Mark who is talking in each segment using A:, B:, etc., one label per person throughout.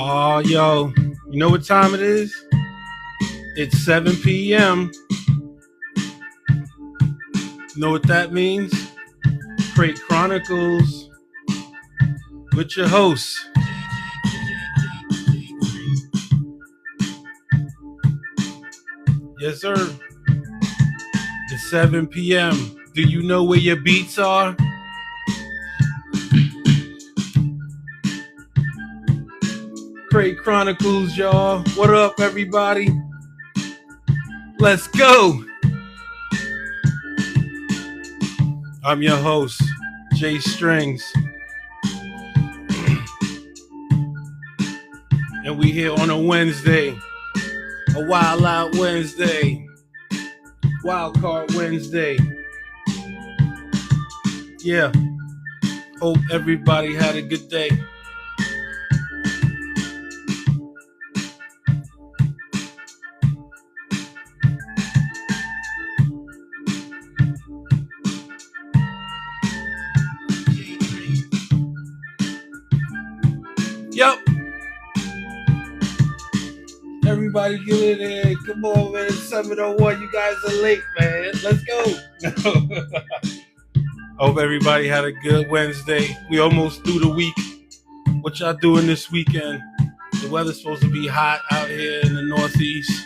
A: Oh, yo, you know what time it is? It's 7 p.m. You know what that means? Great Chronicles with your host. Yes, sir. It's 7 p.m. Do you know where your beats are? Great Chronicles, y'all. What up, everybody? Let's go. I'm your host, Jay Strings. And we here on a Wednesday. A Wild Out Wednesday. Wild Card Wednesday. Yeah. Hope everybody had a good day. Yep. Everybody get in there. Come on, man. It's 7:01. You guys are late, man. Let's go. Hope everybody had a good Wednesday. We almost through the week. What y'all doing this weekend? The weather's supposed to be hot out here in the Northeast.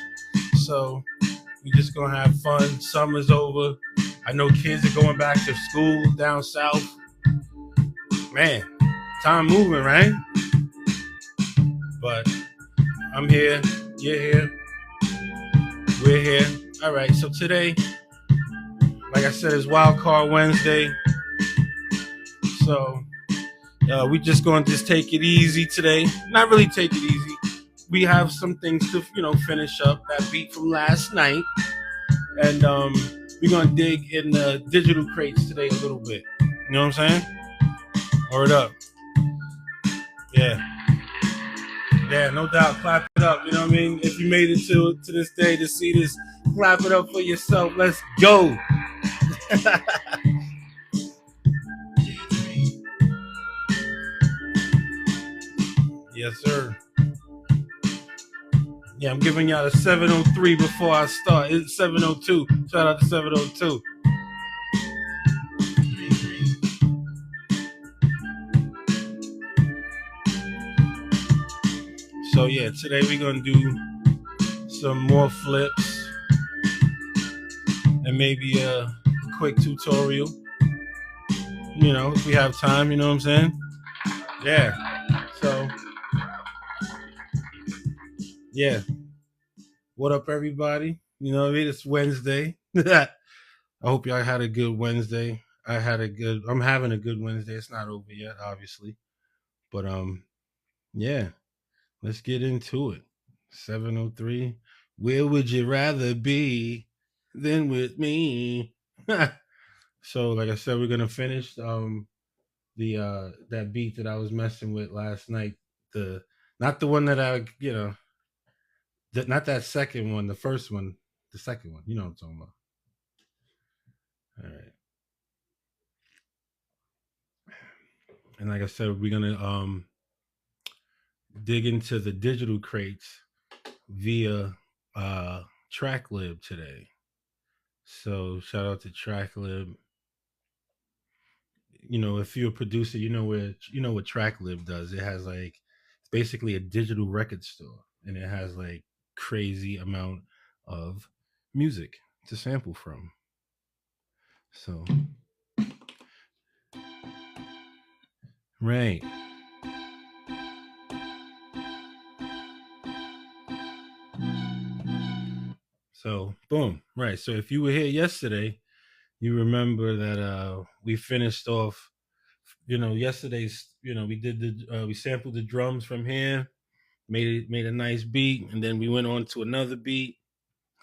A: So we just gonna have fun. Summer's over. I know kids are going back to school down south. Man, time moving, right? But I'm here. You're here. We're here. All right. So today, like I said, is Wild Card Wednesday. So we just going to just take it easy today. Not really take it easy. We have some things to, finish up that beat from last night. And we're going to dig in the digital crates today a little bit. You know what I'm saying? Word up. Yeah. Yeah, no doubt. Clap it up. You know what I mean? If you made it to this day to see this, clap it up for yourself. Let's go. Yes, sir. Yeah, I'm giving y'all a 7:03 before I start. It's 7:02. Shout out to 7:02. So yeah, today we're gonna do some more flips and maybe a quick tutorial. If we have time, you know what I'm saying? Yeah. So yeah. What up, everybody? You know what I mean? It's Wednesday. I hope y'all had a good Wednesday. I'm having a good Wednesday. It's not over yet, obviously. But yeah. Let's get into it. 7:03. Where would you rather be than with me? So, like I said, we're gonna finish the that beat that I was messing with last night. Not the one that not that second one, the first one, the second one. You know what I'm talking about. All right. And like I said, we're gonna dig into the digital crates via TrackLib today. So shout out to TrackLib. If you're a producer, you know what TrackLib does. It has it's basically a digital record store, and it has crazy amount of music to sample from. So, right. So, boom. Right. So, if you were here yesterday, you remember that we finished off. Yesterday's. We sampled the drums from here, made a nice beat, and then we went on to another beat.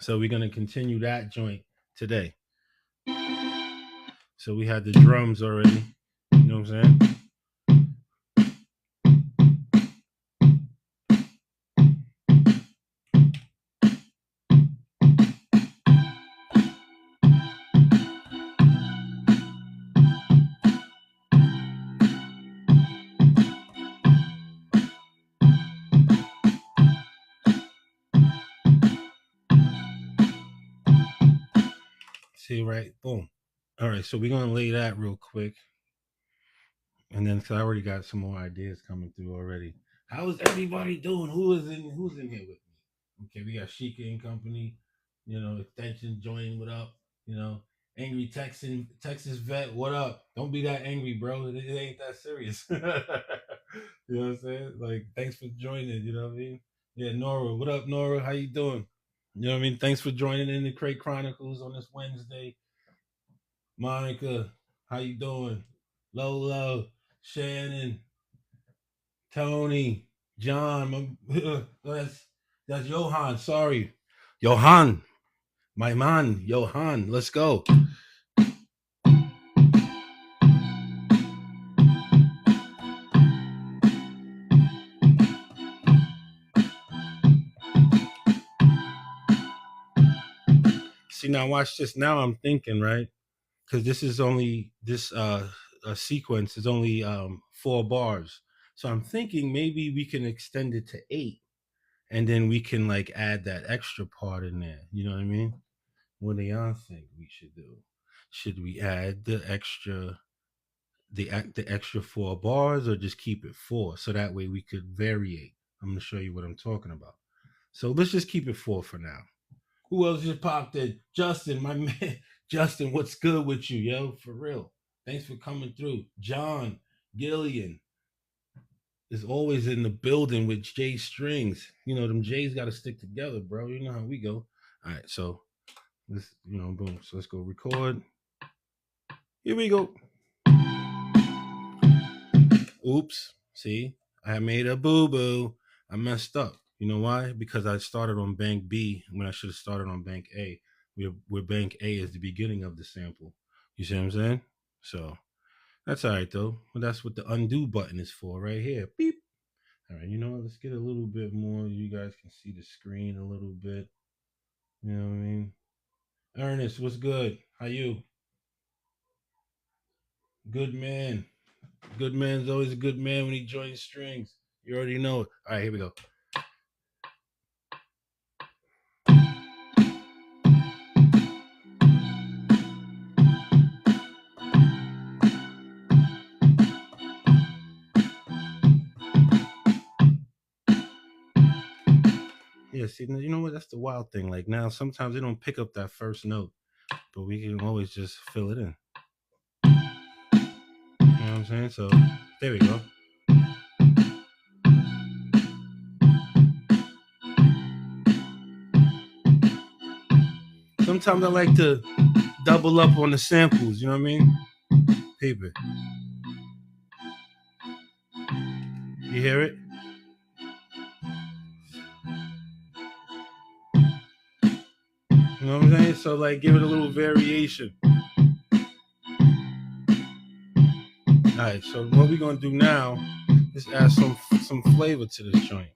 A: So we're gonna continue that joint today. So we had the drums already. You know what I'm saying? See, right? Boom. All right, so we're gonna lay that real quick, and then cause I already got some more ideas coming through already. How is everybody doing? Who's in here with me? Okay, we got Sheikah and company. You know, extension joining. What up? You know, angry Texas vet. What up? Don't be that angry, bro. It ain't that serious. You know what I'm saying? Like, thanks for joining. You know what I mean? Yeah, Nora. What up, Nora? How you doing? You know what I mean? Thanks for joining in the Crate Chronicles on this Wednesday. Monica, how you doing? Lolo, Shannon, Tony, John. That's Johan. Sorry, Johan, my man, Johan. Let's go. See, now watch this. Now I'm thinking, right? Because this is only this sequence is only 4 bars. So I'm thinking maybe we can extend it to 8, and then we can like add that extra part in there. You know what I mean? What do y'all think we should do? Should we add the extra 4 bars, or just keep it 4 so that way we could variate? I'm gonna show you what I'm talking about. So let's just keep it 4 for now. Who else just popped in? Justin, my man. Justin, what's good with you, yo? For real. Thanks for coming through. John, Gillian is always in the building with J Strings. You know, them J's got to stick together, bro. You know how we go. All right, so let's, boom. So let's go record. Here we go. Oops. See, I made a boo boo. I messed up. You know why? Because I started on bank B when I should have started on bank A. Where bank A is the beginning of the sample. You see what I'm saying? So that's all right though. Well, that's what the undo button is for, right here. Beep. All right. You know what? Let's get a little bit more. You guys can see the screen a little bit. You know what I mean? Ernest, what's good? How you? Good man. Good man's always a good man when he joins strings. You already know it. All right, here we go. Yeah, see, you know what? That's the wild thing. Like now, sometimes they don't pick up that first note, but we can always just fill it in. You know what I'm saying? So there we go. Sometimes I like to double up on the samples. You know what I mean? Peep it. You hear it? You know what I'm saying? So like, give it a little variation. All right. So what we're gonna do now is add some flavor to this joint.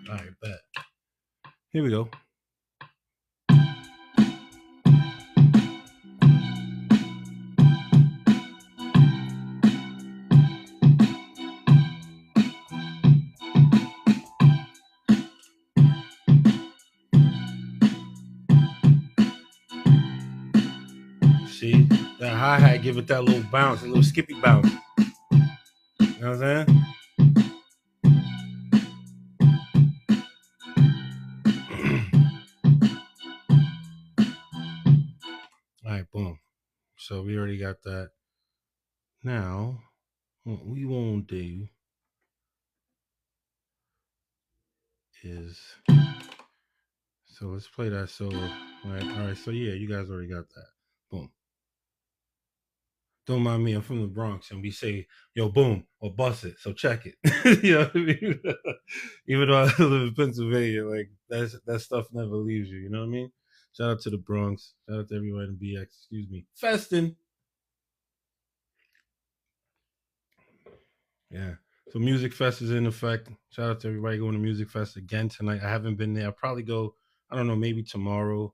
A: All right, bet. Here we go. See that hi hat, give it that little bounce, a little skippy bounce. You know what I'm saying? All right, boom. So we already got that. Now, what we won't do is, so let's play that solo. All right. So yeah, you guys already got that. Boom. Don't mind me. I'm from the Bronx, and we say "yo, boom" or "bust it." So check it. You know what I mean? Even though I live in Pennsylvania, like that stuff never leaves you. You know what I mean? Shout out to the Bronx. Shout out to everyone in BX. Excuse me, Festin. Yeah. So Music Fest is in effect. Shout out to everybody going to Music Fest again tonight. I haven't been there. I'll probably go, I don't know, maybe tomorrow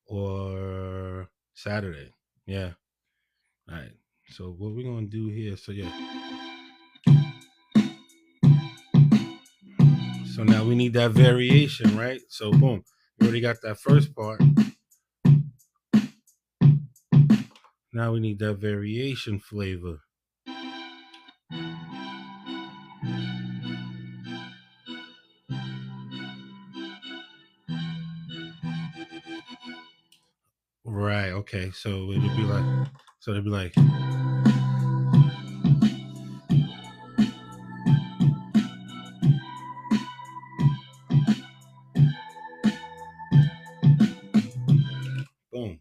A: or Saturday. Yeah. All right. So what we're gonna do here? So yeah. So now we need that variation, right? So boom, we already got that first part. Now we need that variation flavor. Right. Okay. So it'll be like. So it'll be like. Boom.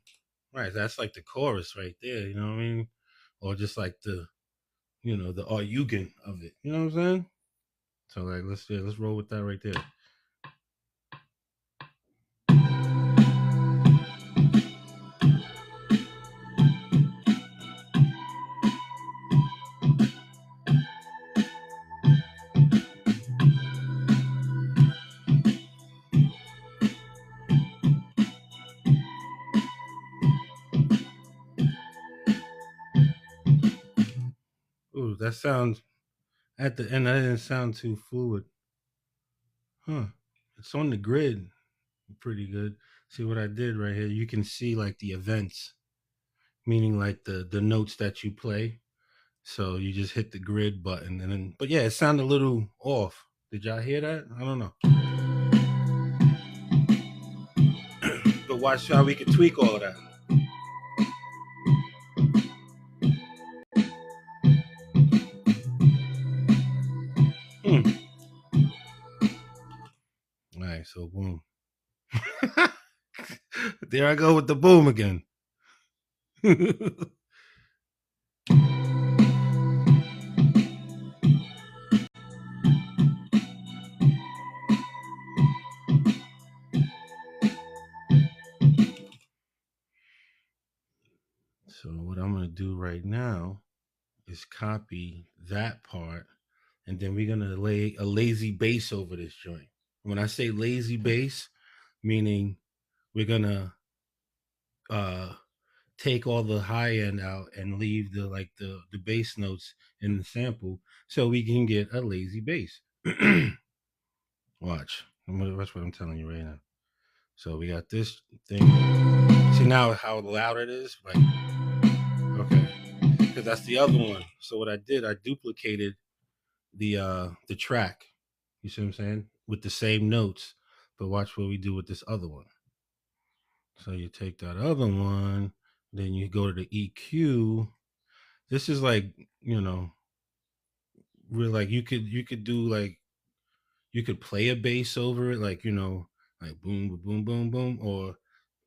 A: Right. That's like the chorus right there. You know what I mean? Or just like the, the Yugen of it. You know what I'm saying? So like, let's roll with that right there. Ooh, that sounds at the end. That didn't sound too fluid, huh? It's on the grid, pretty good. See what I did right here? You can see like the events, meaning like the notes that you play. So you just hit the grid button, and then. But yeah, it sounded a little off. Did y'all hear that? I don't know. But watch how we can tweak all of that. Hmm. All right, so boom. There I go with the boom again. So what I'm gonna do right now is copy that part, and then we're gonna lay a lazy bass over this joint. When I say lazy bass, meaning we're gonna uh take all the high end out and leave the bass notes in the sample so we can get a lazy bass. Watch. That's what I'm telling you right now. So we got this thing. See now how loud it is? Like, okay. Because that's the other one. So what I did, I duplicated the track. You see what I'm saying? With the same notes. But watch what we do with this other one. So you take that other one, then you go to the EQ. This is like, you know, real like you could do like you could play a bass over it, like like boom boom boom boom, or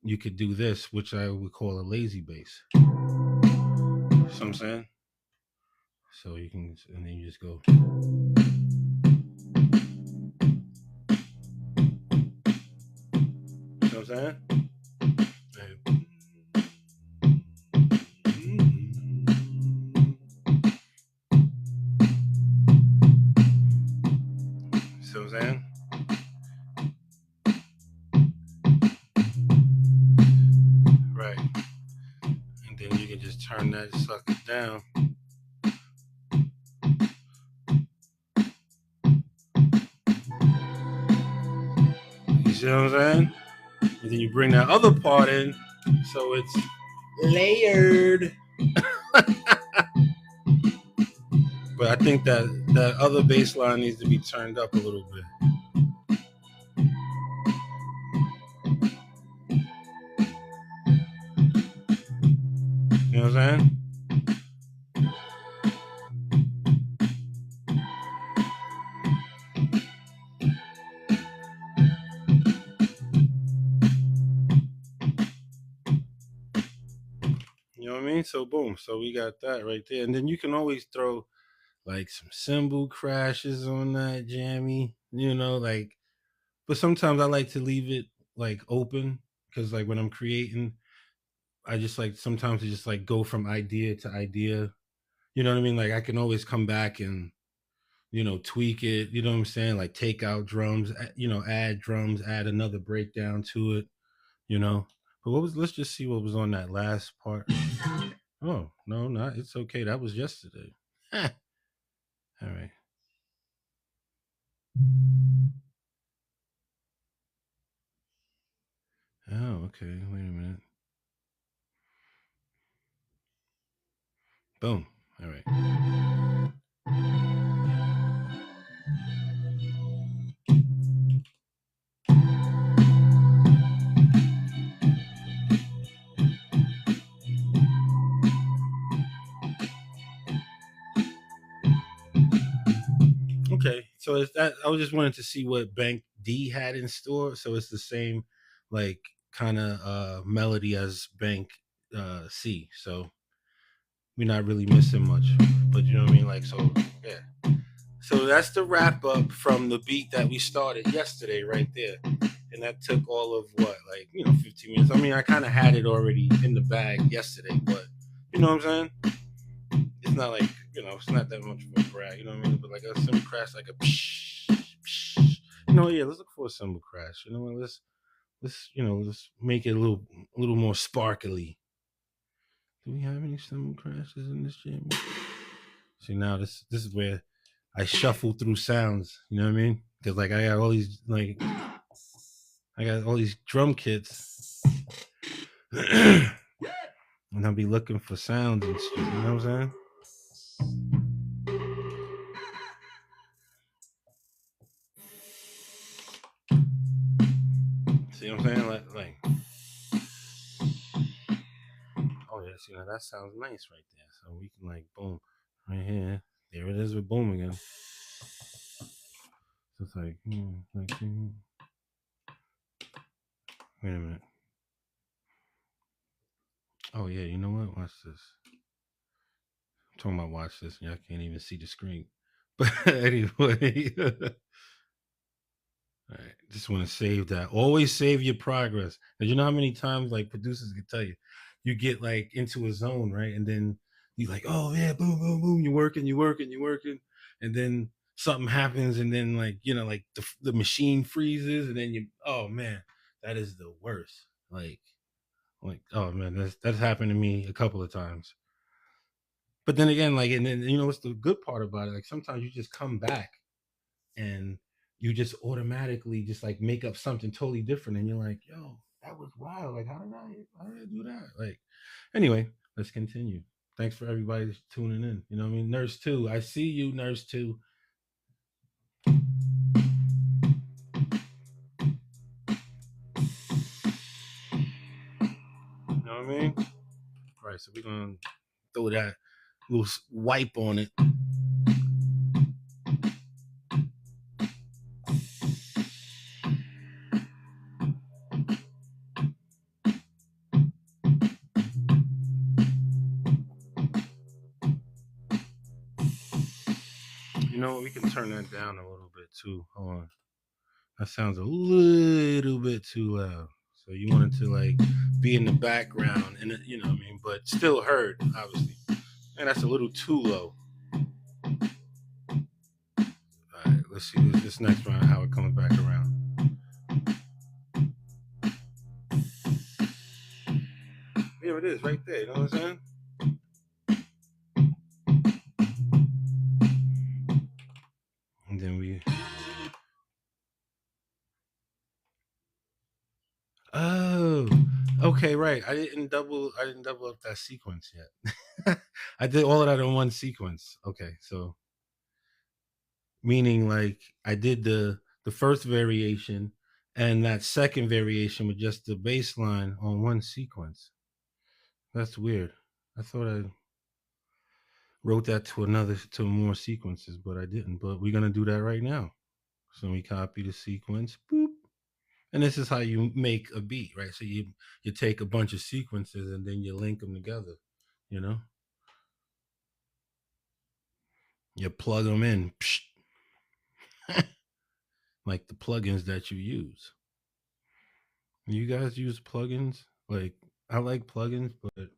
A: you could do this, which I would call a lazy bass. You know what I'm saying? So you can, and then you just go. You know what I'm saying? And, see what I'm saying? Right. And then you can just turn that sucker down. You see what I'm saying? And then you bring that other part in, so it's layered. But I think that other bass line needs to be turned up a little bit. You know what I'm saying? You know what I mean? So boom. So we got that right there. And then you can always throw like some cymbal crashes on that jammy, like, but sometimes I like to leave it like open because like when I'm creating, I just like sometimes to just like go from idea to idea. You know what I mean? Like I can always come back and tweak it. You know what I'm saying? Like take out drums, add drums, add another breakdown to it. You know, But what was? Let's just see what was on that last part. Oh no, not. It's okay. That was yesterday. All right. Oh, okay. Wait a minute. Boom. All right. Okay, so it's that. I was just wanted to see what Bank D had in store. So it's the same, like kind of melody as Bank C. So we're not really missing much. But you know what I mean? Like so, yeah. So that's the wrap up from the beat that we started yesterday, right there. And that took all of what, like 15 minutes. I mean, I kind of had it already in the bag yesterday, but you know what I'm saying? It's not like it's not that much of a brag. You know what I mean? But like a cymbal crash, like a psh, psh. Yeah. Let's look for a cymbal crash. You know what? Let's make it a little more sparkly. Do we have any cymbal crashes in this jam? See, now this is where I shuffle through sounds. You know what I mean? Because like I got all these drum kits, and I'll be looking for sounds and shit. You know what I'm saying? See what I'm saying? Like oh yeah, see now that sounds nice right there. So we can like boom right here. There it is with boom again. So it's like wait a minute. Oh yeah, you know what? Watch this. I'm talking about watch this. Y'all can't even see the screen. But anyway, all right. Just want to save that. Always save your progress. Cause you know how many times like producers can tell you, you get like into a zone, right? And then you like, oh yeah, boom, boom, boom. You're working, and then something happens, and then like like the machine freezes, and then oh man, that is the worst. Like oh man, that's happened to me a couple of times. But then again, like, and then what's the good part about it? Like sometimes you just come back and you just automatically just like make up something totally different, and you're like, yo, that was wild. Like, how did I do that? Like, anyway, let's continue. Thanks for everybody tuning in. You know what I mean? Nurse 2, I see you, Nurse 2. You know what I mean? All right, so we're gonna throw that little wipe on it. You know what? We can turn that down a little bit too. Hold on. That sounds a little bit too loud. So you want it to like be in the background, and you know what I mean, but still heard, obviously. And that's a little too low. All right, let's see this next round how it comes back around. There it is, right there. You know what I'm saying? And then we. Oh, okay, right. I didn't double up that sequence yet. I did all of that in one sequence. Okay, so meaning like I did the first variation and that second variation with just the bass line on one sequence. That's weird. I thought I wrote that to more sequences, but I didn't. But we're gonna do that right now. So we copy the sequence, boop, and this is how you make a beat, right? So you take a bunch of sequences and then you link them together. You know, you plug them in, psh, like the plugins that you use. You guys use plugins? Like I like plugins, but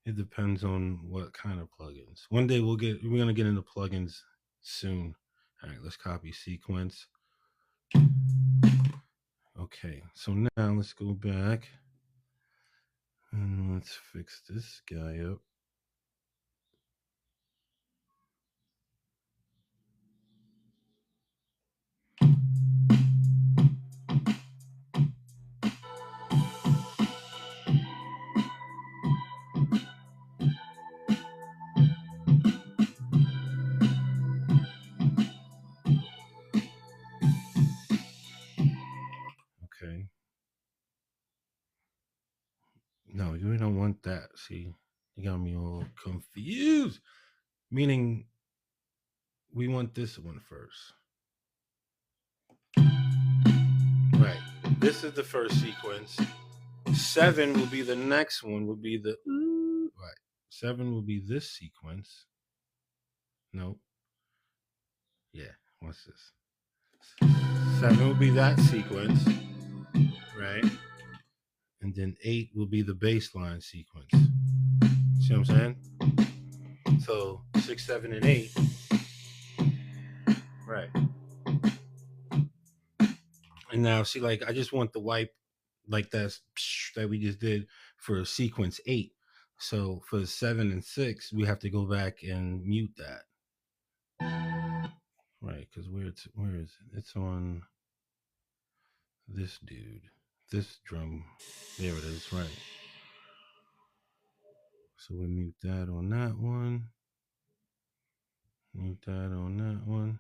A: it depends on what kind of plugins. One day we're gonna get into plugins soon. All right, let's copy sequence. Okay, so now let's go back. And let's fix this guy up. Okay. No, you don't want that. See, you got me all confused. Meaning, we want this one first. Right. This is the first sequence. 7 will be the next one, will be the. Right. 7 will be this sequence. No. Yeah. What's this? 7 will be that sequence. Right. And then 8 will be the baseline sequence. See what I'm saying? So 6, 7, and 8. Right. And now see, like I just want the wipe like that we just did for sequence 8. So for 7 and 6, we have to go back and mute that. Right, because where is it? It's on this dude. This drum. There it is, right. So we mute that on that one. Mute that on that one.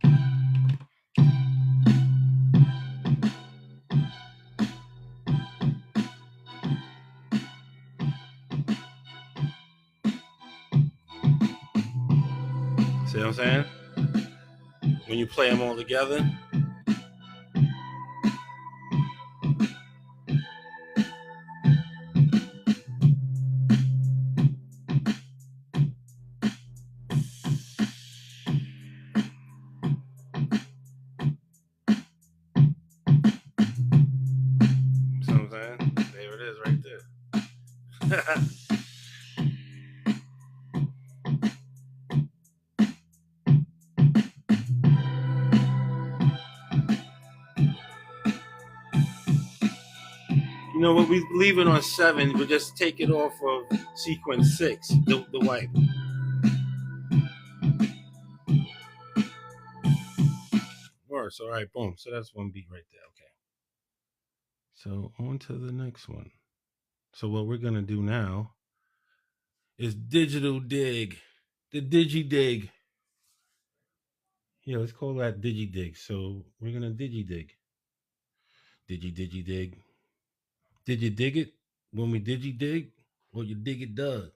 A: See what I'm saying? When you play them all together. See what I'm saying? There it is right there. You know what? We leave it on 7. We'll just take it off of sequence 6, the wipe. Worse. All right, boom. So that's one beat right there. Okay. So on to the next one. So what we're gonna do now is digital dig, the digi dig. Yeah, let's call that digi dig. So we're gonna digi dig, digi dig. Did you dig it when we digi dig, or you dig it, Doug?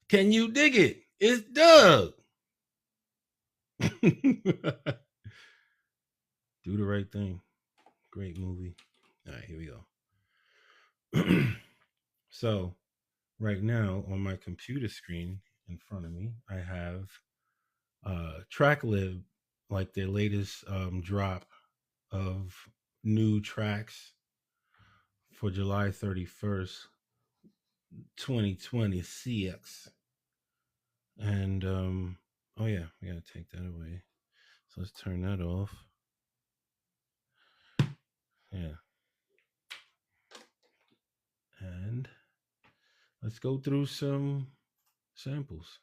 A: Can you dig it? It's Doug. Do the right thing. Great movie. All right, here we go. So right now on my computer screen in front of me, I have TrackLib, like their latest drop of new tracks for July 31st, 2020 CX. And oh yeah, we gotta take that away. So let's turn that off. Yeah. And let's go through some samples.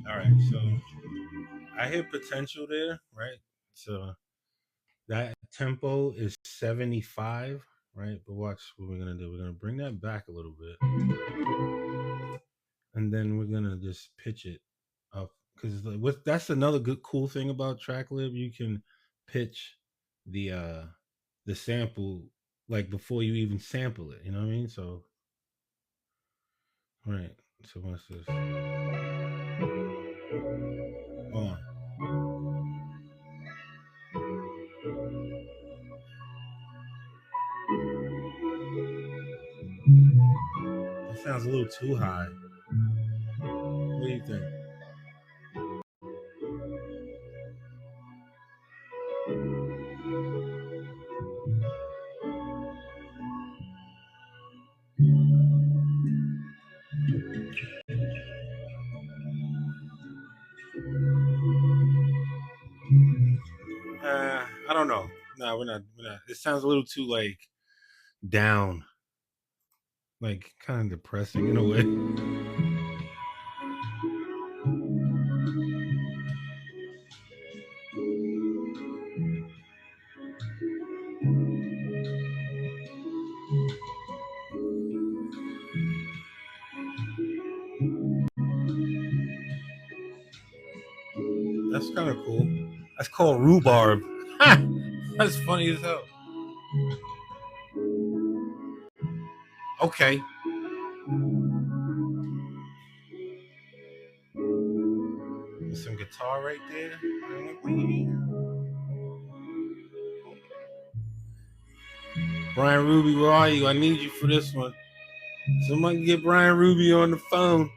A: All right, so I hear potential there, right? So that tempo is 75, right? But watch what we're gonna do. We're gonna bring that back a little bit, and then we're gonna just pitch it up because what that's another good cool thing about TrackLib. You can pitch the sample like before you even sample it. You know what I mean? So right. So what's this? On. little too high. What do you think? I don't know. No, we're not. We're not. It sounds a little too like down, like kind of depressing in a way. That's kind of cool. That's called rhubarb. That's funny as hell. Okay. There's some guitar right there. Brian Ruby, where are you? I need you for this one. Somebody get Brian Ruby on the phone.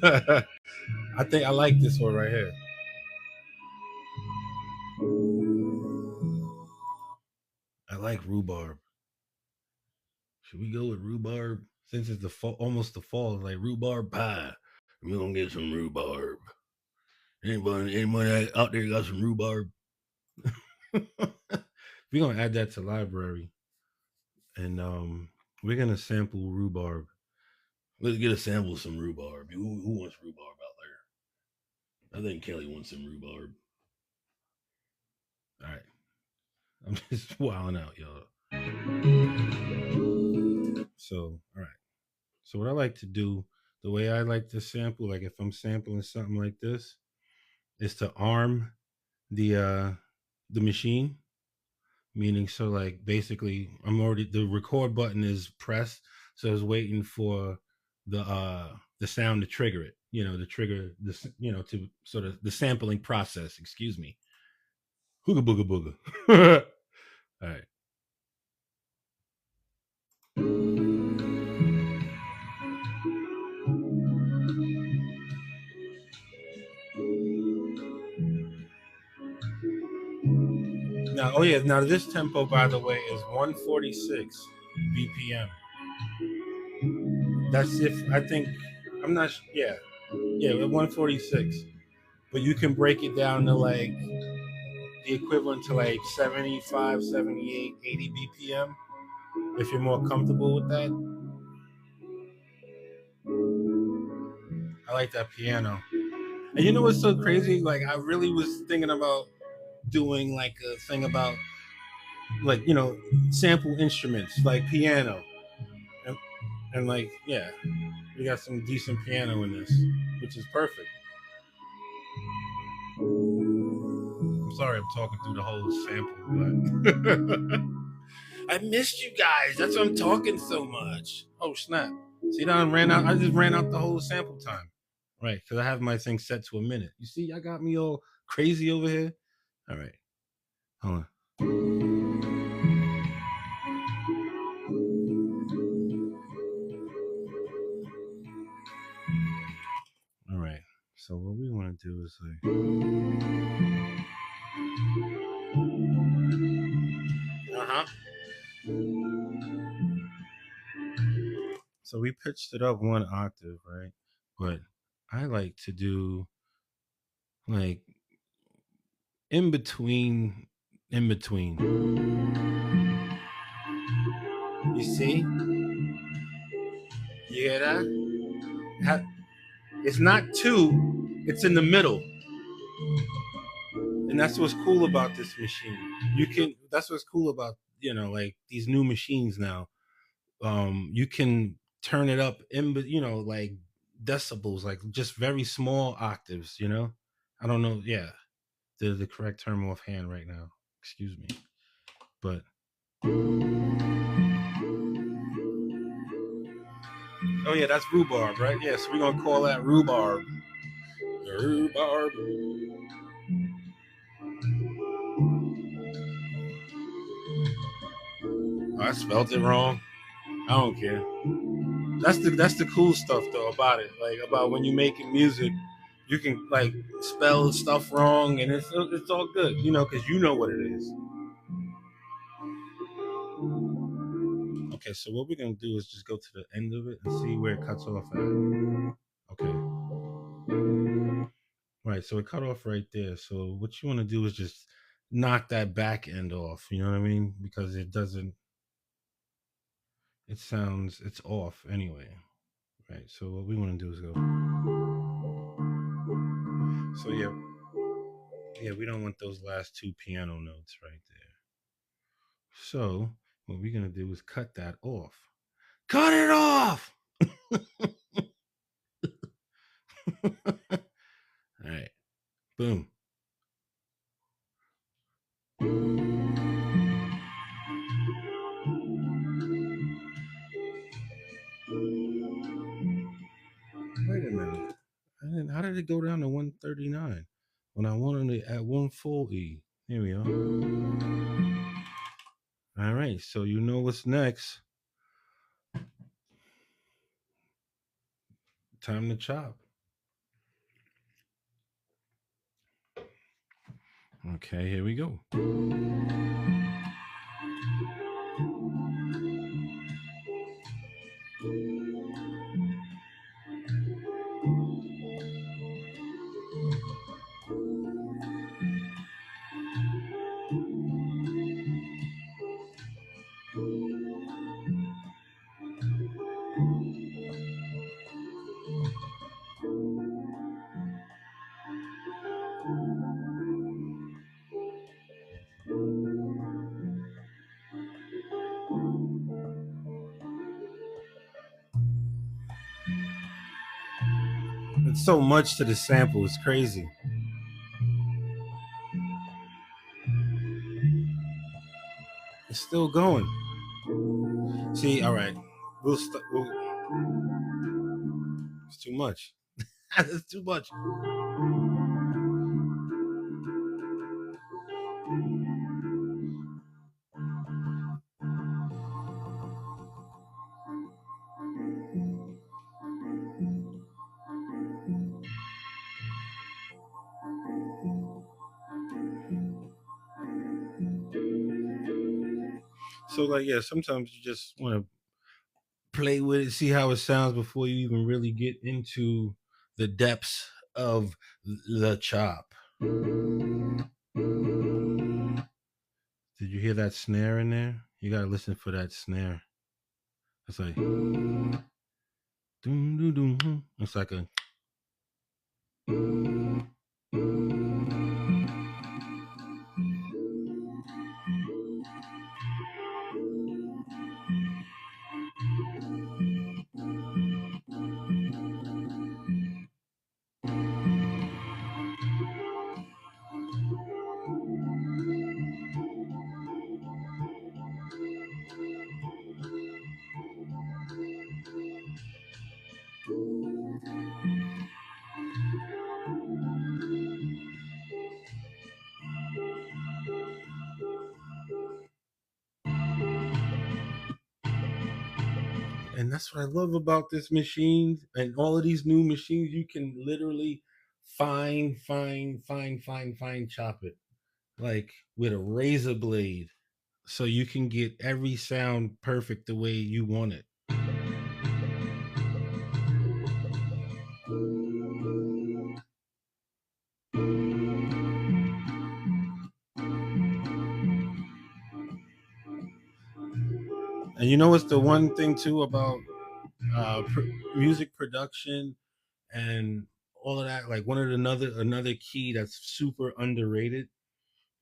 A: I think I like this one right here. I like rhubarb. Should we go with rhubarb? Since it's the fall, almost the fall, it's like rhubarb pie. We're gonna get some rhubarb. Anybody out there got some rhubarb? We're gonna add that to library, and we're gonna sample rhubarb. Let's get a sample of some rhubarb. Who wants rhubarb out there? I think Kelly wants some rhubarb. All right, I'm just wilding out, y'all. So, all right. So, what I like to do, the way I like to sample, like if I'm sampling something like this, is to arm the machine. Meaning, so like basically, I'm already the record button is pressed, so I was waiting for the sound to trigger it. You know, to trigger this. You know, to sort of the sampling process. Excuse me. Hooga booga booga. All right. Now, oh yeah, now this tempo, by the way, is 146 BPM. That's if I think I'm not. Yeah, yeah, 146. But you can break it down to like the equivalent to like 75, 78, 80 BPM if you're more comfortable with that. I like that piano. And you know what's so crazy? Like I really was thinking about doing like a thing about like, sample instruments like piano. And, and like, yeah, we got some decent piano in this, which is perfect. I'm sorry I'm talking through the whole sample, but I missed you guys. That's why I'm talking so much. Oh snap! See, that I ran out. I just ran out the whole sample time, right? Because I have my thing set to a minute. You see, I got me all crazy over here. All right, hold on. All right. So what we want to do is like, so we pitched it up one octave, right? But I like to do like in between, in between. You see? You hear that? It's not two, it's in the middle. And that's what's cool about this machine. That's what's cool about, like these new machines now. You can turn it up like decibels, like just very small octaves. I don't know, yeah, the correct term offhand right now. Excuse me. But oh yeah, that's rhubarb, right? Yeah, so we're gonna call that rhubarb. Rhubarb. Oh, I spelled it wrong. I don't care. That's the cool stuff though about it. Like about when you're making music, you can like spell stuff wrong, and it's all good, because you know what it is. Okay, so what we're gonna do is just go to the end of it and see where it cuts off at. Okay, right. So it cut off right there. So what you want to do is just knock that back end off. You know what I mean? Because it doesn't. It sounds. It's off anyway. Right. So what we want to do is go. So yeah, yeah. We don't want those last two piano notes right there. So what we're gonna do is cut that off. Cut it off. All right. Boom. Wait a minute. How did it go down to 139 when I wanted it at 140? Here we are. All right. So you know what's next. Time to chop. Okay. Here we go. It's so much to the sample. It's crazy. It's still going. See, all right. It's too much. It's too much. So, like, yeah, sometimes you just want to play with it, see how it sounds before you even really get into the depths of the chop. Did you hear that snare in there? You gotta listen for that snare. It's like doom doom doom. It's like a. And that's what I love about this machine and all of these new machines. You can literally fine chop it like with a razor blade, so you can get every sound perfect the way you want it. And you know what's the one thing too about music production and all of that? Like one of the another key that's super underrated: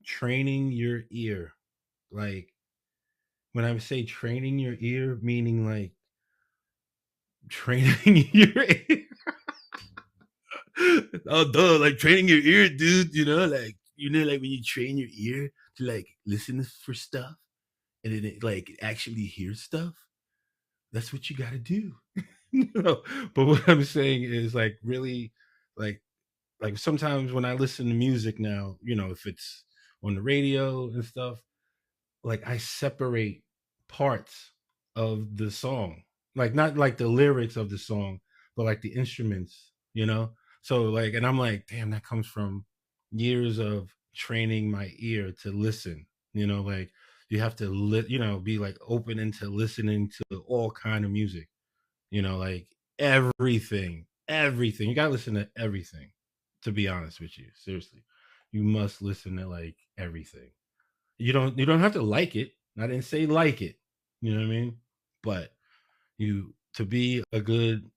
A: training your ear. Like when I say training your ear, meaning like training your ear. Oh, duh, like training your ear, dude. Like when you train your ear to like listen for stuff, and then it like actually hears stuff. That's what you got to do. No, but what I'm saying is like really, like sometimes when I listen to music now, if it's on the radio and stuff, like I separate parts of the song. like not like the lyrics of the song, but like the instruments, you know. So like, and I'm like, damn, that comes from years of training my ear to listen. You know, like you have to be like open into listening to all kind of music. You know, like everything. You gotta listen to everything. To be honest with you, seriously, you must listen to like everything. You don't have to like it. I didn't say like it. You know what I mean? But you to be a good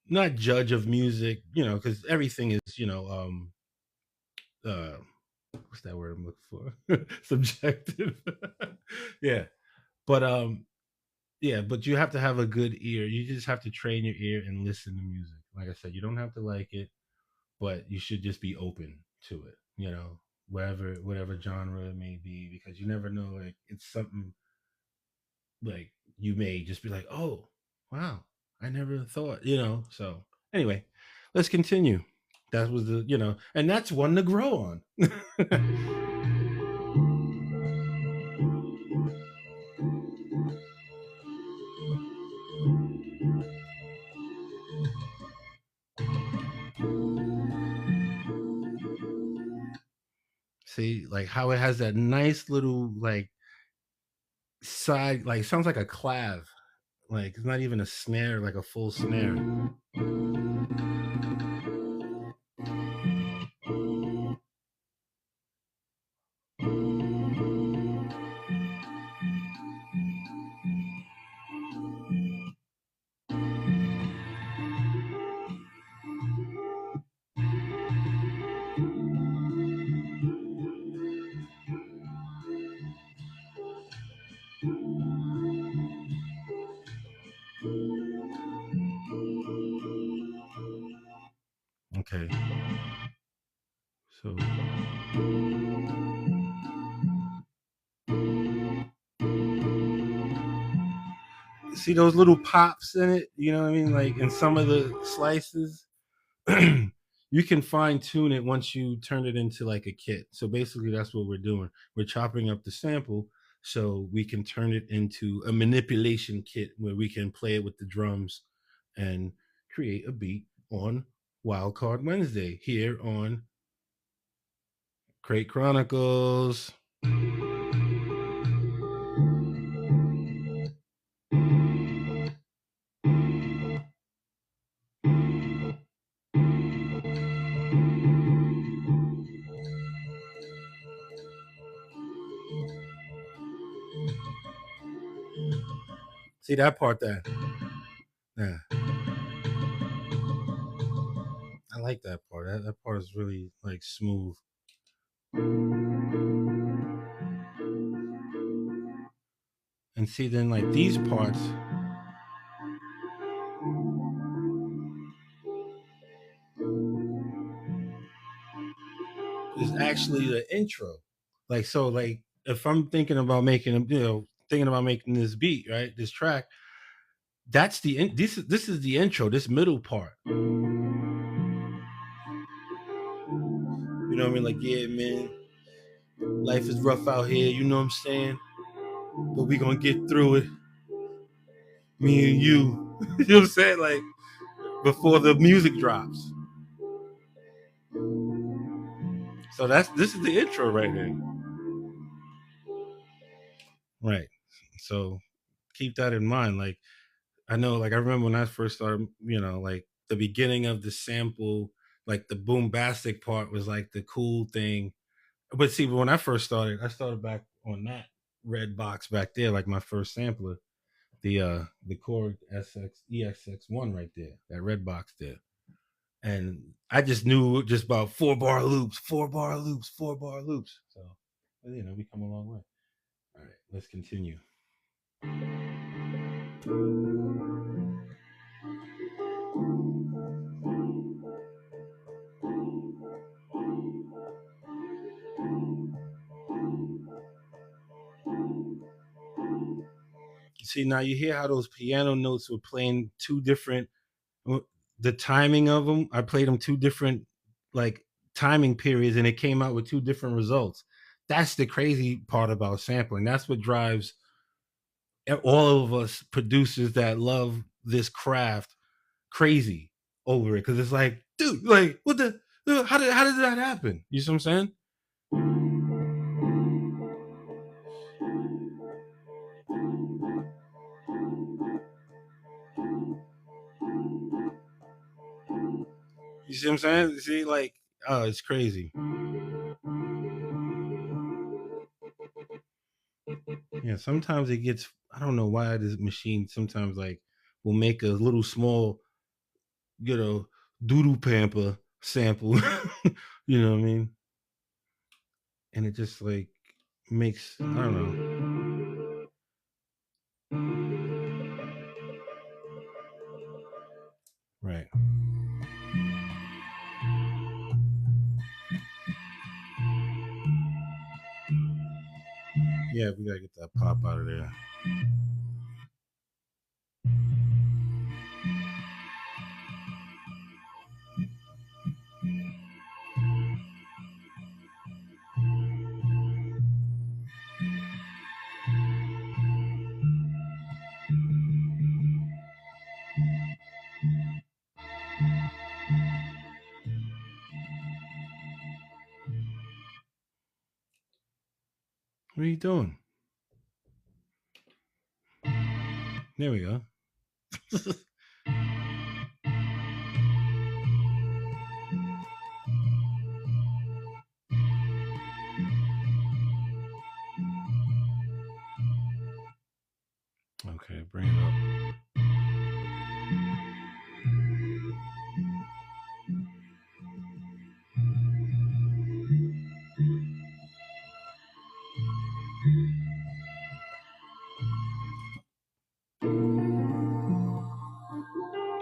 A: not judge of music, because everything is, uh what's that word I'm looking for? Subjective. Yeah. But yeah, but you have to have a good ear. You just have to train your ear and listen to music. Like I said, you don't have to like it, but you should just be open to it, whatever genre it may be, because you never know, like it's something like you may just be like, oh, wow, I never thought, So anyway, let's continue. That was and that's one to grow on. See, like how it has that nice little like side, like sounds like a clav. Like it's not even a snare, like a full snare. Okay. So see those little pops in it, you know what I mean? Like in some of the slices, you can fine tune it once you turn it into like a kit. So basically, that's what we're doing. We're chopping up the sample so we can turn it into a manipulation kit where we can play it with the drums and create a beat on Wildcard Wednesday here on Crate Chronicles. See that part there? Yeah, I like that part. That part is really like smooth. And see, then like these parts is actually the intro. Like so, like if I'm thinking about making this beat, right, this track, that's this is the intro, this middle part. You know what I mean? Like, yeah, man, life is rough out here. You know what I'm saying? But we gonna get through it. Me and you. You know what I'm saying? Like before the music drops. So this is the intro right here. Right. So keep that in mind. Like I know, like I remember when I first started, like the beginning of the sample, like the boombastic part was like the cool thing. But see, when I started back on that red box back there, like my first sampler, the Korg SX EXX1 right there, that red box there. And I just knew just about 4 bar loops, 4 bar loops, 4 bar loops. So we come a long way. All right, let's continue. See, now you hear how those piano notes were playing two different, the timing of them. I played them two different like timing periods, and it came out with two different results. That's the crazy part about sampling. That's what drives all of us producers that love this craft crazy over it because it's like, dude, like, what the? How did that happen? You see what I'm saying? You see what I'm saying? See, like, oh, it's crazy. Yeah, sometimes it gets. I don't know why this machine sometimes like will make a little small, you know, doodle pamper sample. You know what I mean? And it just like makes I don't know. Right. Yeah, we gotta get that pop out of there. What are you doing? There we go. Okay, bring it up.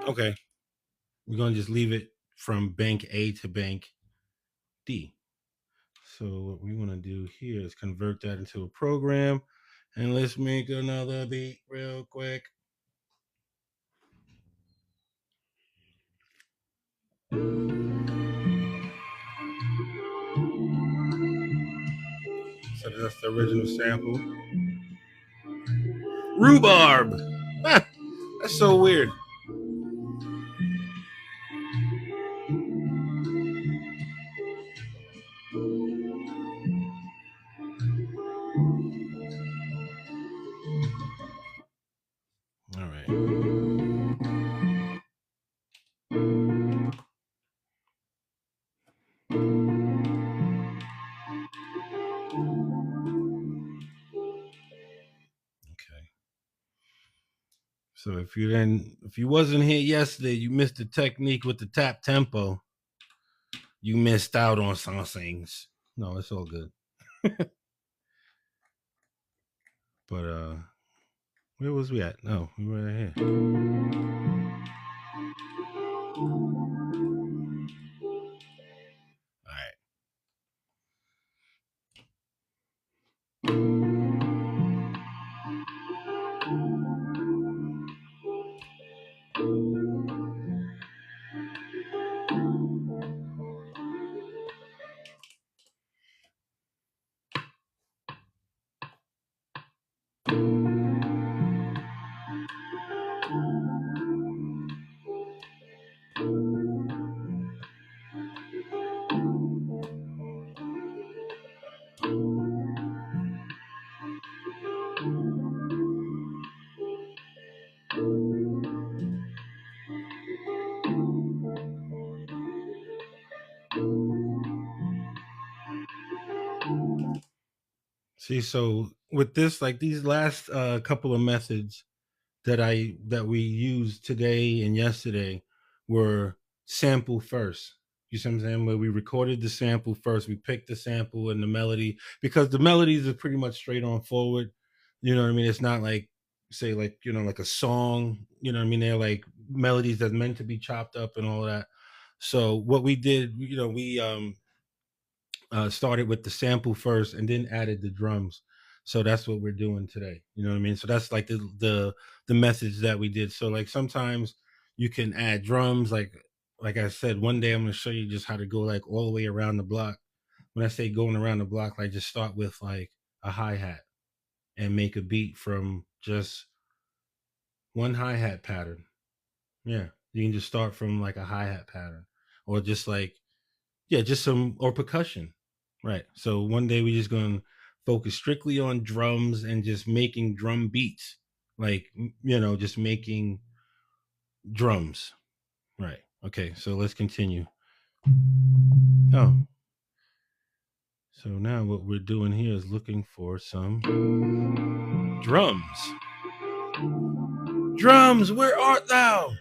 A: Okay, we're gonna just leave it from bank A to bank D. So what we want to do here is convert that into a program, and let's make another beat real quick. So that's the original sample. Rhubarb. Ah, that's so weird. All right. Okay. So if you wasn't here yesterday, you missed the technique with the tap tempo. You missed out on some things. No, it's all good. But where was we at? No, we were right here. All right. See, so with this, like these last couple of methods that we used today and yesterday were sample first. You see what I'm saying? Where we recorded the sample first, we picked the sample and the melody because the melodies are pretty much straight on forward. You know what I mean? It's not like say like like a song. You know what I mean? They're like melodies that's meant to be chopped up and all that. So what we did, we started with the sample first and then added the drums. So that's what we're doing today. You know what I mean? So that's like the message that we did. So like sometimes you can add drums. Like I said, one day I'm going to show you just how to go like all the way around the block. When I say going around the block, like just start with like a hi hat and make a beat from just one hi-hat pattern. Yeah. You can just start from like a hi-hat pattern. Or just like, yeah, just some or percussion. Right. So one day we're just gonna focus strictly on drums and just making drum beats. Like, just making drums. Right. Okay, so let's continue. Oh. So now what we're doing here is looking for some drums. Drums, where art thou?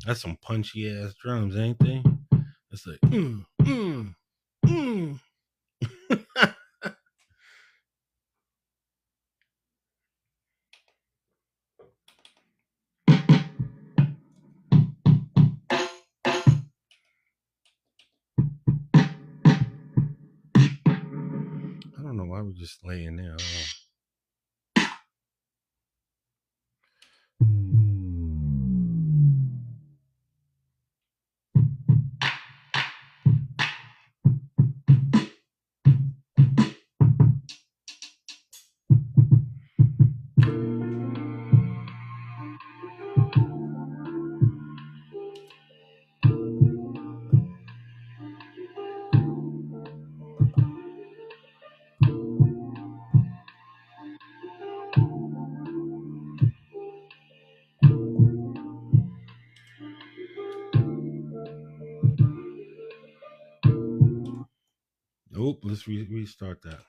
A: That's some punchy ass drums, ain't they? It's like mm. I don't know why we're just laying there. Oh, let's restart that.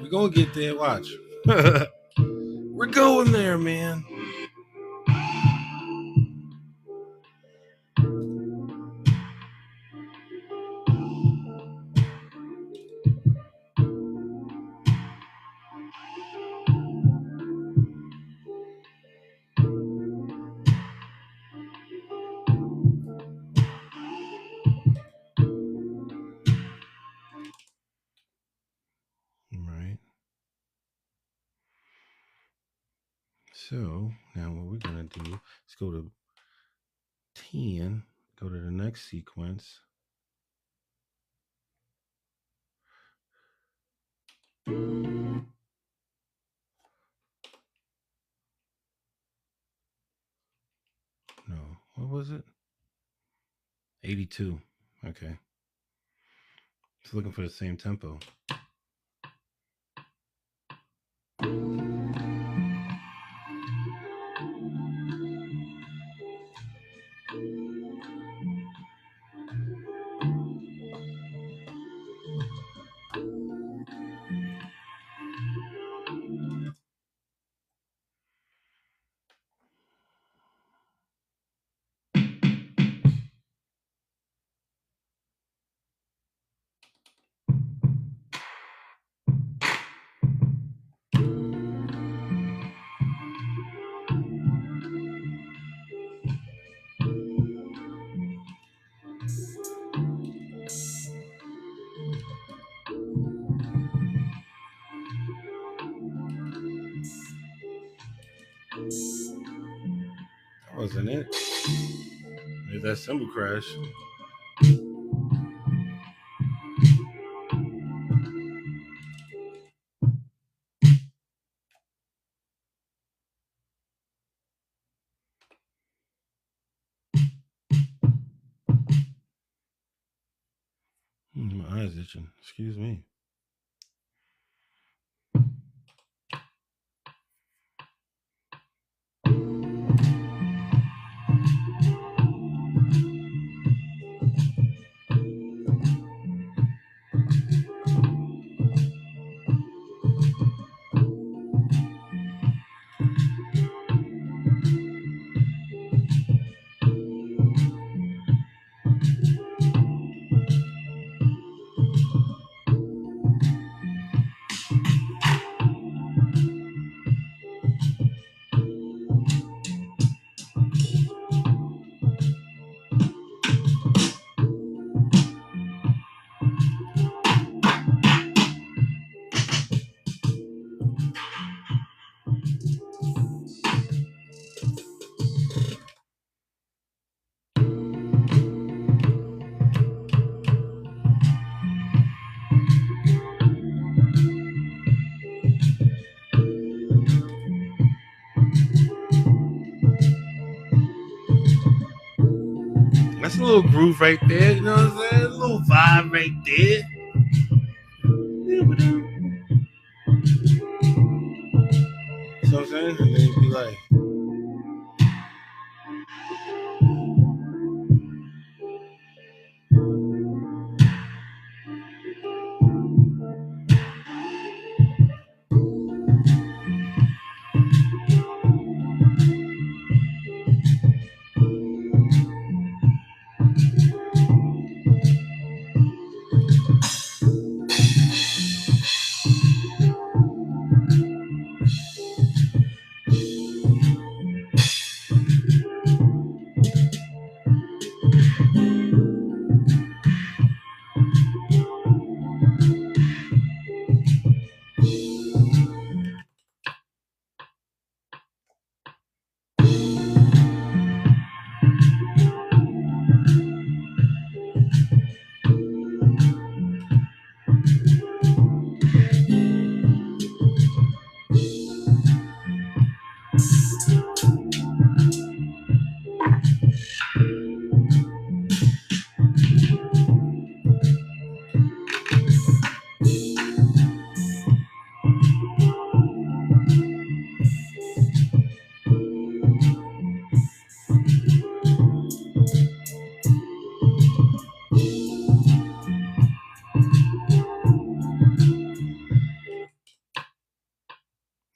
A: We're gonna get there. Watch. We're going there, man. Right. So now what we're gonna do is go to 10, go to the next sequence. No, what was it? 82. Okay. Just looking for the same tempo. That wasn't it. There's that cymbal crash. My eyes itching. Excuse me. That's a little groove right there. You know what I'm saying? A little vibe right there. So I'm saying, and then you'd be like,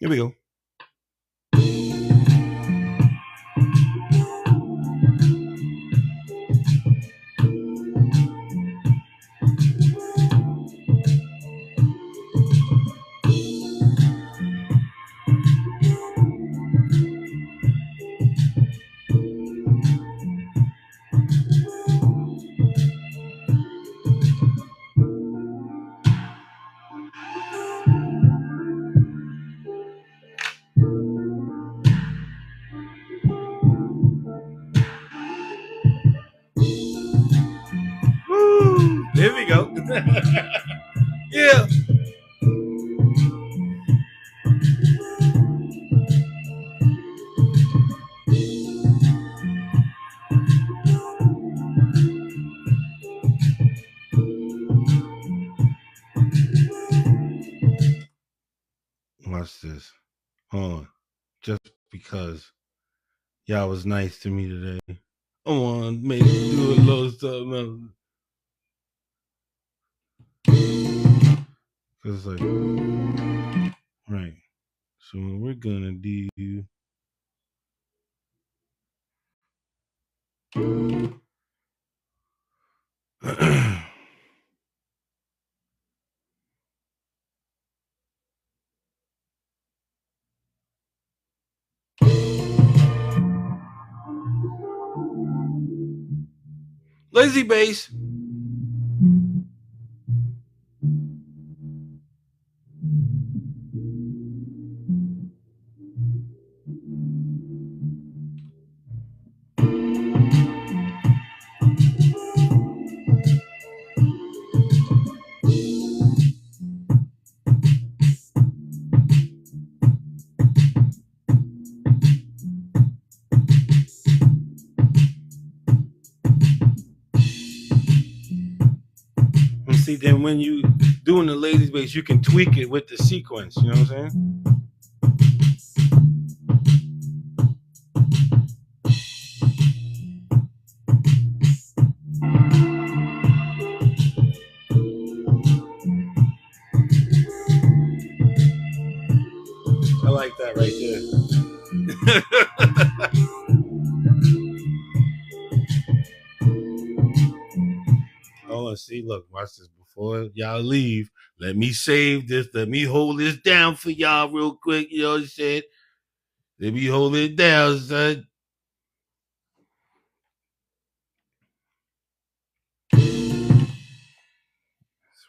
A: here we go. Woo! There we go. Yeah. Hold on. Just because y'all was nice to me today. I want to make you do a little something else. Cause like, right. So we're gonna do lazy bass. And see, then when you doing the lazy bass, you can tweak it with the sequence. You know what I'm saying? I like that right there. Oh, and see, look, watch this. Before y'all leave, let me save this. Let me hold this down for y'all real quick. You know what I'm saying? Let me hold it down, son. That's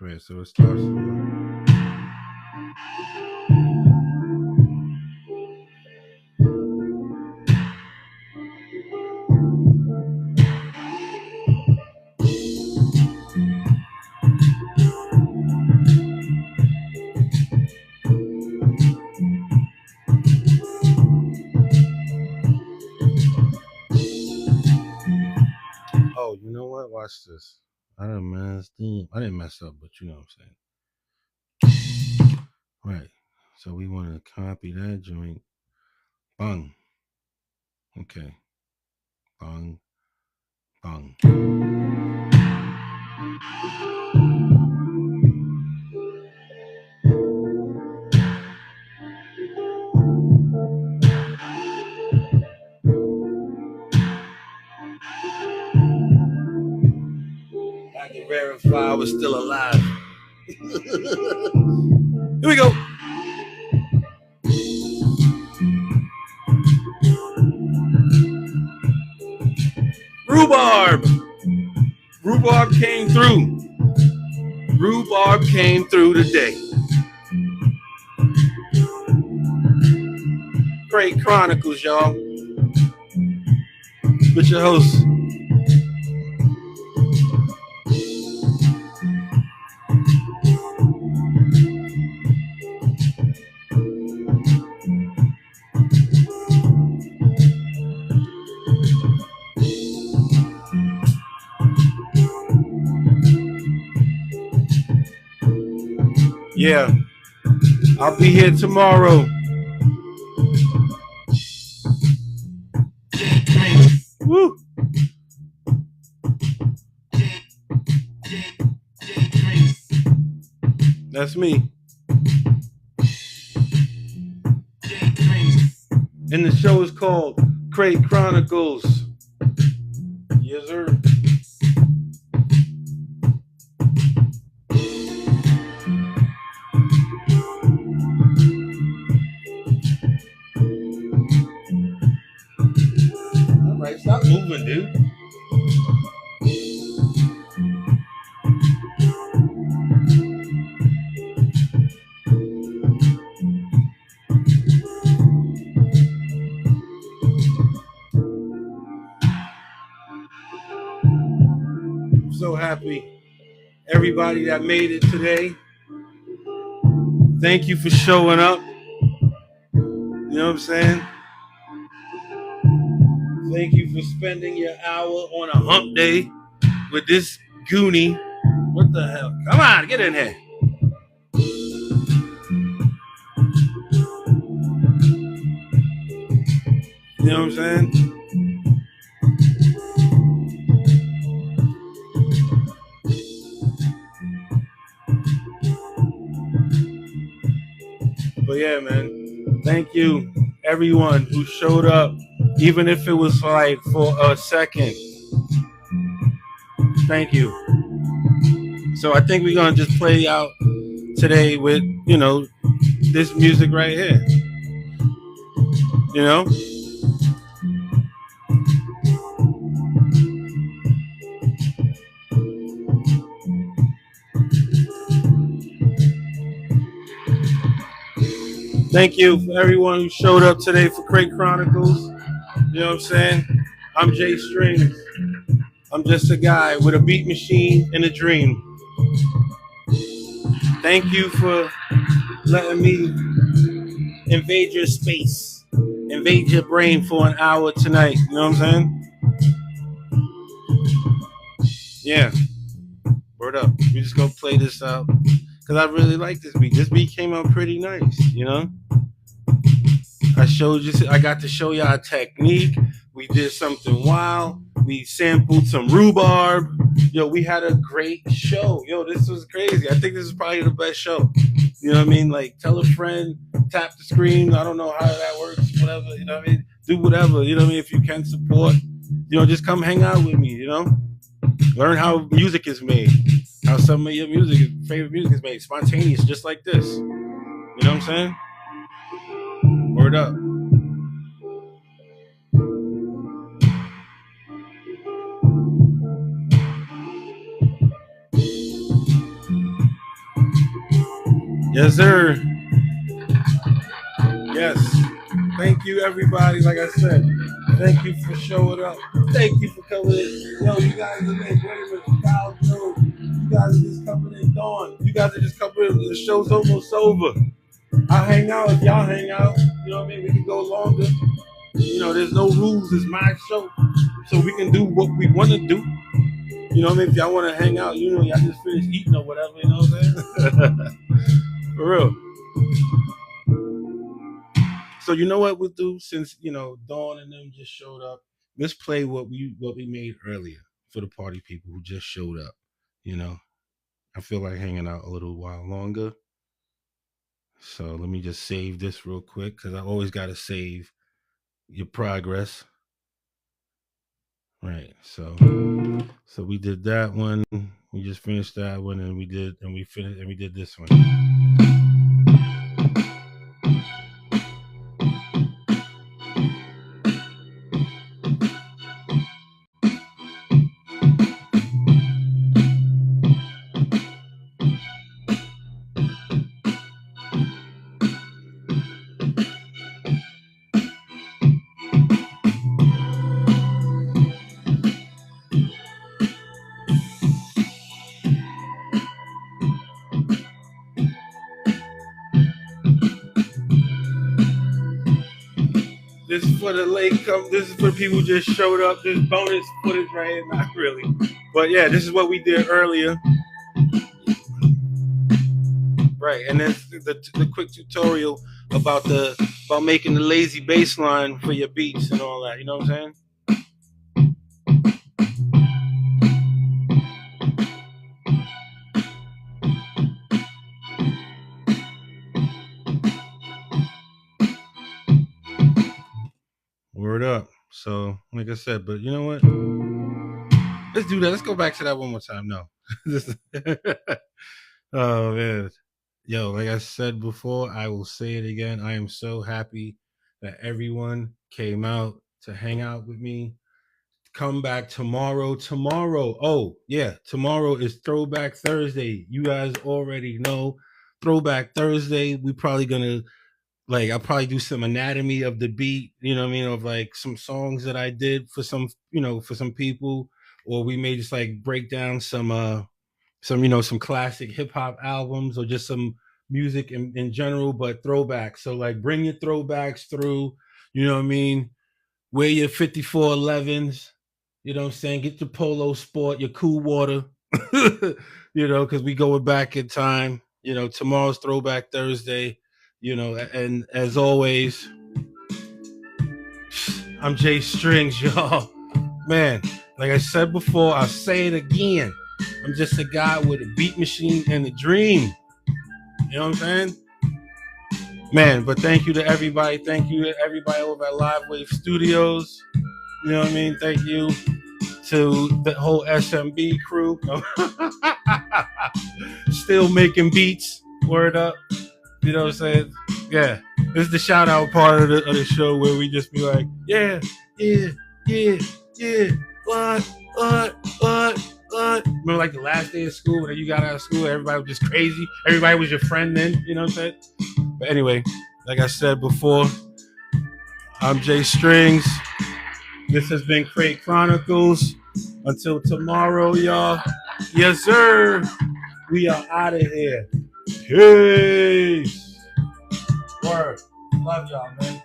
A: right. So it starts. Oh, you know what? Watch this. I didn't mess up, but you know what I'm saying. Right. So we want to copy that joint. Bang. Okay. Bang. Bang. I can verify I was still alive. Here we go. Rhubarb. Rhubarb came through. Rhubarb came through today. Great Chronicles, y'all. With your host. Yeah. I'll be here tomorrow. Woo. That's me. And the show is called Great Chronicles. Yes, sir. All right, stop moving, dude. I'm so happy. Everybody that made it today, thank you for showing up. You know what I'm saying? Thank you for spending your hour on a hump day with this goonie. What the hell? Come on, get in here. You know what I'm saying? But yeah, man, thank you everyone who showed up, even if it was like for a second. Thank you. So I think we're gonna just play out today with this music right here. You know, thank you for everyone who showed up today for Crate Chronicles. You know what I'm saying? I'm Jay Strings. I'm just a guy with a beat machine and a dream. Thank you for letting me invade your space, invade your brain for an hour tonight. You know what I'm saying? Yeah, word up. We just gonna play this out because I really like this beat. This beat came out pretty nice. You know, I showed you. I got to show y'all a technique. We did something wild. We sampled some rhubarb. Yo, we had a great show. Yo, this was crazy. I think this is probably the best show. You know what I mean? Like, tell a friend, tap the screen. I don't know how that works. Whatever. You know what I mean? Do whatever. You know what I mean? If you can support, just come hang out with me. Learn how music is made, how some of your favorite music is made, spontaneous, just like this. You know what I'm saying? Word up. Yes, sir. Yes. Thank you, everybody. Like I said, thank you for showing up. Thank you for coming in. Yo, you guys are great with Kyle Joe. You guys are just coming in dawn. You guys are just coming in. The show's almost over. I'll hang out if y'all hang out. You know what I mean? We can go longer. There's no rules. It's my show. So we can do what we want to do. You know what I mean? If y'all want to hang out, y'all just finished eating or whatever. You know what I'm saying? For real. So you know what we'll do since Dawn and them just showed up. Let's play what we made earlier for the party people who just showed up. You know, I feel like hanging out a little while longer. So let me just save this real quick because I always got to save your progress. Right. So we did that one. We just finished that one, and we did this one. This is for the late come. This is for people who just showed up. This bonus footage right here, not really, but yeah, this is what we did earlier. Right, and then the quick tutorial about making the lazy bass line for your beats and all that. You know what I'm saying? Word up. So, like I said, but you know what? Let's do that. Let's go back to that one more time. No. Oh man. Yo, like I said before, I will say it again. I am so happy that everyone came out to hang out with me. Come back tomorrow. Tomorrow. Oh, yeah. Tomorrow is Throwback Thursday. You guys already know. Throwback Thursday. We probably gonna I'll probably do some anatomy of the beat, you know what I mean, of like some songs that I did for some people, or we may just like break down some classic hip hop albums or just some music in general, but throwbacks. So like bring your throwbacks through, you know what I mean? Wear your 5411s, you know what I'm saying? Get your polo sport, your cool water, because we going back in time. Tomorrow's Throwback Thursday, and as always, I'm Jay Strings, y'all. Man, like I said before, I'll say it again. I'm just a guy with a beat machine and a dream. You know what I'm saying? Man, but thank you to everybody. Thank you to everybody over at Live Wave Studios. You know what I mean? Thank you to the whole SMB crew. Still making beats. Word up. You know what I'm saying? Yeah. This is the shout out part of the show where we just be like, yeah, yeah, yeah, yeah. What? Remember like the last day of school when you got out of school, everybody was just crazy. Everybody was your friend then, you know what I'm saying? But anyway, like I said before, I'm Jay Strings. This has been Chronicles. Until tomorrow, y'all. Yes, sir. We are out of here. Peace. Word. Love y'all, man.